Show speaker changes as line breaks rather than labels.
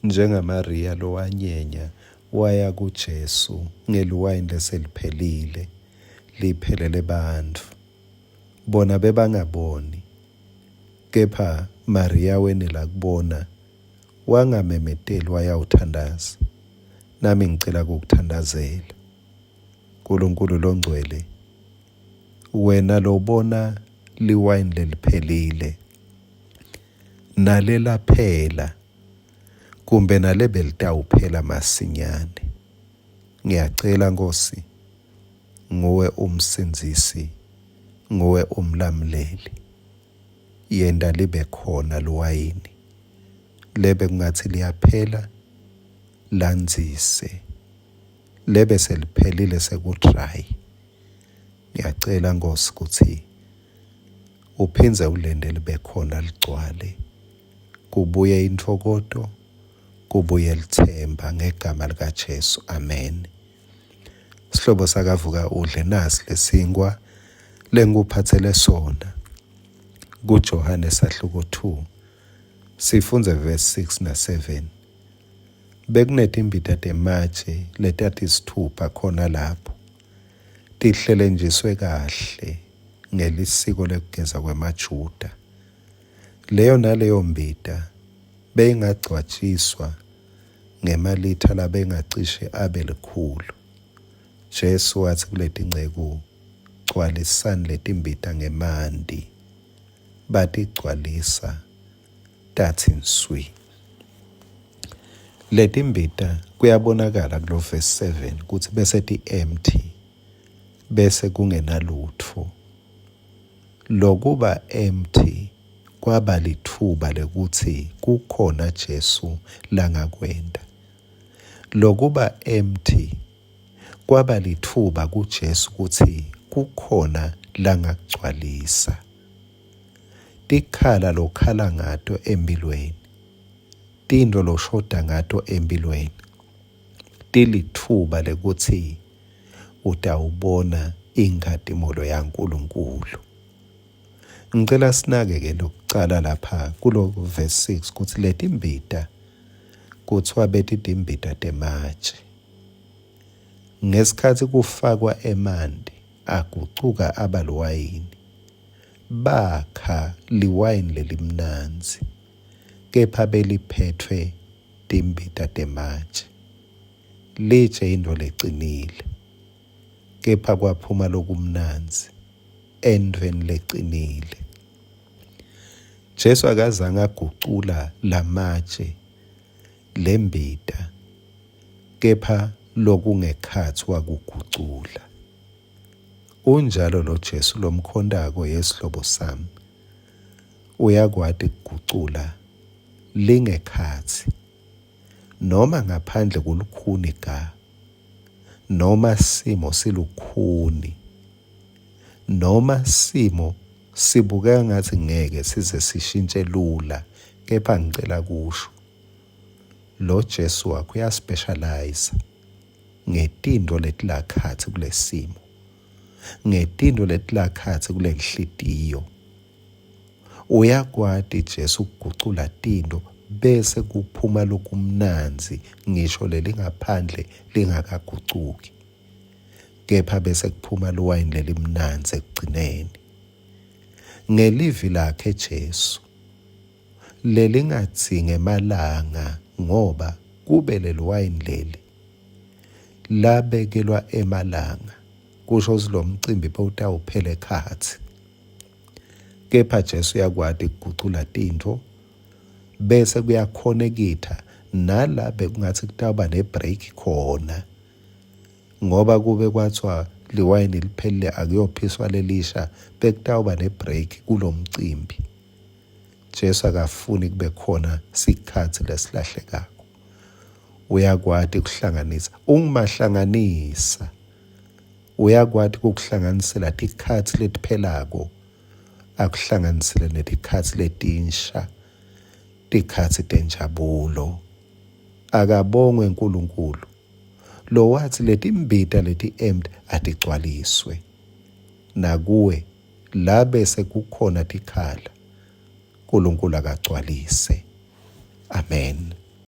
njengaMariya lo wanyenya waya kuJesu ngeluwayini leseliphelile liphelele bantfu, bona bebangaboni, kepha Mariya wenela kubona, wangamemeteli wayawuthandaza. Nami ngicela ukukuthandazela. Nkulunkulu longcwele, wena lobona liwayini leliphelile, nalela phela, kumbe nale belitawuphela masinyane. Ngiyacela Nkosi, nguwe umsindisi, nguwe umlamuleli, yenda libe khona luwayini, lebe kungathi liyaphela, lanzise, lebe seliphelile sekudry. Ngiyacela Nkosi ukuthi uphindze ulende libe khona ligcwale, kubuye inthokoto, kubuye lithemba, ngegama likaJesu, amen. Sihlobo sakavuka udle, nasi lesinkwa lengikuphathele sona kuJohane sahluko 2 sifunze verse 6 na 7. Bekunetimbita tematshe letatiyisithupha khona lapho, tihlelenjiswe kahle ngelisiko lekugeza kwemaJuda. Leyo naleyo mbita beyingagcwatshiswa ngemalitha labengacishe abe 100. Jesu wathi kuleti ngceku, gcwalisani letimbita ngemanti. Batigcwalisa tathi nswi. Letimbita kuyabonakala kulo verse 7 ukuthi bese ti-empty, bese kungenalutho. Lokuba empty kwaba lithuba lekuthi kukhona Jesu langakwenda. Lokuba empty kwaba lithuba kuJesu ukuthi kukhona langakugcwalisa. Tikhala lokhala ngato empilweni, tinto loshoda ngato empilweni, tilithuba lekuthi utawubona inkatimolo yaNkulunkulu. Ngicela sinake-ke lokucala lapha kulo verse 6 ukuthi letimbita kuthiwa betitimbita tematshe. Ngesikhathi kufakwa emanti agucuka aba luwayini, bakha liwayini lelimnanzi, kepha beliphethwe timbita tematshe. Litshe into lecinile, kepha kwaphuma lokumnanzi endweni lecinile. Jesu akazange agucula lamatshe lembita, kepha lokungekhathi wakugucula. Unjalo lo Jesu lomkhondako yesihlobo sami, uyakwati kugucula lingekhathi, noma ngaphandle kulukhuni ga, noma simo silukhuni, noma simo sibukeka ngathi ngeke size sishintshe lula, kepha ngicela kusho lo Jesu wakho uyaspecialize ngetinto letilakhathi kulesimo, ngetinto letilakhathi kule nhliziyo. Uyakwati Jesu ukugucula tinto bese kuphuma lokumnanzi, ngisho lelingaphandle lingakagucuki, kepha bese kuphuma luwayini lelimnanzi ekugcineni. Ngelivi lakhe Jesu lelingadzinge emalanga, ngoba kube leluwayini leli labekelwa emalanga, kusho ukuthi lo mcimbi bewutawuphela ekhathi. Kepha Jesu uyakwati ukugucula tinto bese kuyakhonekitha nala bekungathi kutawuba nebreak khona, ngoba kube kwathiwa liwayini liphelile akuyophiswa lelisha, bekutawuba nebreak kulo mcimbi. Jesu akafuni kube khona sikhathi lesilahlekako. Uyakwati kuhlanganisa, ungumahlanganisa, uyakwati ukuhlanganisela tikhathi letiphelako, akuhlanganisele netikhathi letinsha, tikhathi tenjabulo. Akabongwe uNkulunkulu lo wathi letimbita leti-empty atigcwaliswe, nakuwe la bese kukhona tikhala, uNkulunkulu akagcwalise. Amen.